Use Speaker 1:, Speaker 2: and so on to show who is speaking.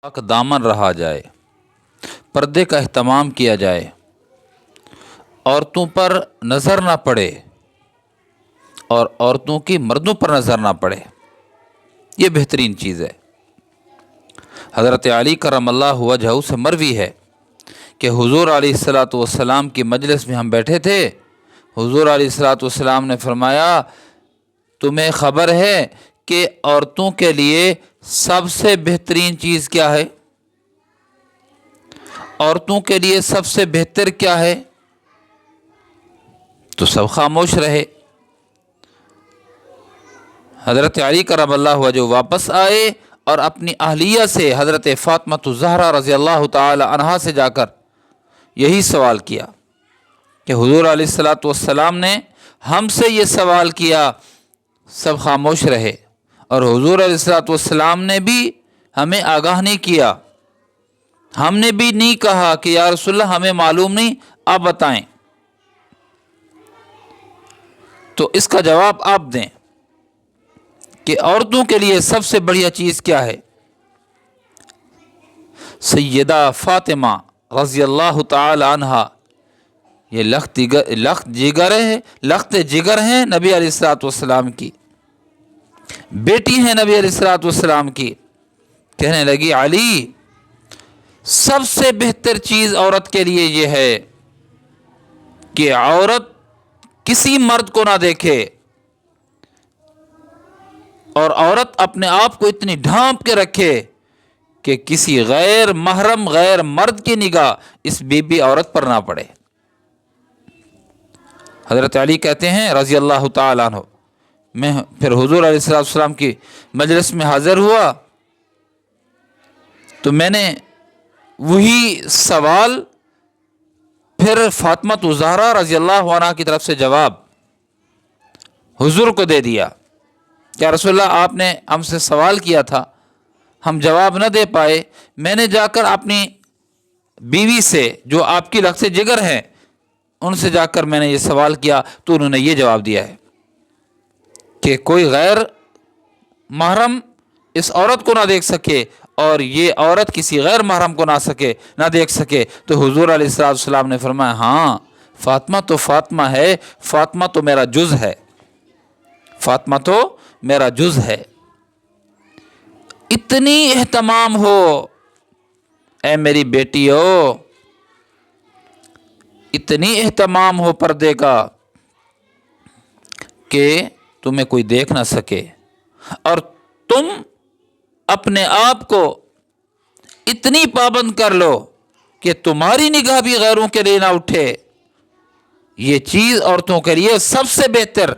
Speaker 1: پاک دامن رہا جائے، پردے کا اہتمام کیا جائے، عورتوں پر نظر نہ پڑے اور عورتوں کی مردوں پر نظر نہ پڑے، یہ بہترین چیز ہے۔ حضرت علی کرم اللہ وجہہ سے مروی ہے کہ حضور علیہ الصلاۃ والسلام کی مجلس میں ہم بیٹھے تھے، حضور علیہ الصلاۃ والسلام نے فرمایا تمہیں خبر ہے کہ عورتوں کے لیے سب سے بہترین چیز کیا ہے؟ عورتوں کے لیے سب سے بہتر کیا ہے؟ تو سب خاموش رہے۔ حضرت علی کرم اللہ وجہہ واپس آئے اور اپنی اہلیہ سے حضرت فاطمہ الزہرا رضی اللہ تعالی عنہا سے جا کر یہی سوال کیا کہ حضور علیہ الصلاۃ والسلام نے ہم سے یہ سوال کیا، سب خاموش رہے، اور حضور علیہ الصلاۃ والسلام نے بھی ہمیں آگاہ نہیں کیا، ہم نے بھی نہیں کہا کہ یا رسول اللہ ہمیں معلوم نہیں، آپ بتائیں۔ تو اس کا جواب آپ دیں کہ عورتوں کے لیے سب سے بڑھیا چیز کیا ہے؟ سیدہ فاطمہ رضی اللہ تعالی عنہا یہ لخت جگر ہیں نبی علیہ الصلوۃ والسلام کی، بیٹی ہیں نبی علیہ الصلوۃ والسلام کی۔ کہنے لگی علی سب سے بہتر چیز عورت کے لیے یہ ہے کہ عورت کسی مرد کو نہ دیکھے، اور عورت اپنے آپ کو اتنی ڈھانپ کے رکھے کہ کسی غیر محرم غیر مرد کی نگاہ اس بی بی عورت پر نہ پڑے۔ حضرت علی کہتے ہیں رضی اللہ تعالیٰ عنہ، میں پھر حضور علیہ الصلوۃ والسلام کی مجلس میں حاضر ہوا تو میں نے وہی سوال پھر فاطمہ الزہرا رضی اللہ عنہا کی طرف سے جواب حضور کو دے دیا کہ رسول اللہ آپ نے ہم سے سوال کیا تھا، ہم جواب نہ دے پائے، میں نے جا کر اپنی بیوی سے جو آپ کی لخت جگر ہیں ان سے جا کر میں نے یہ سوال کیا تو انہوں نے یہ جواب دیا ہے کہ کوئی غیر محرم اس عورت کو نہ دیکھ سکے اور یہ عورت کسی غیر محرم کو نہ دیکھ سکے۔ تو حضور علیہ الصلوۃ والسلام نے فرمایا ہاں فاطمہ تو فاطمہ ہے، فاطمہ تو میرا جز ہے، فاطمہ تو میرا جز ہے۔ اتنی اہتمام ہو اے میری بیٹیو، اتنی اہتمام ہو پردے کا کہ تمہیں کوئی دیکھ نہ سکے، اور تم اپنے آپ کو اتنی پابند کر لو کہ تمہاری نگاہ بھی غیروں کے لیے نہ اٹھے۔ یہ چیز عورتوں کے لیے سب سے بہتر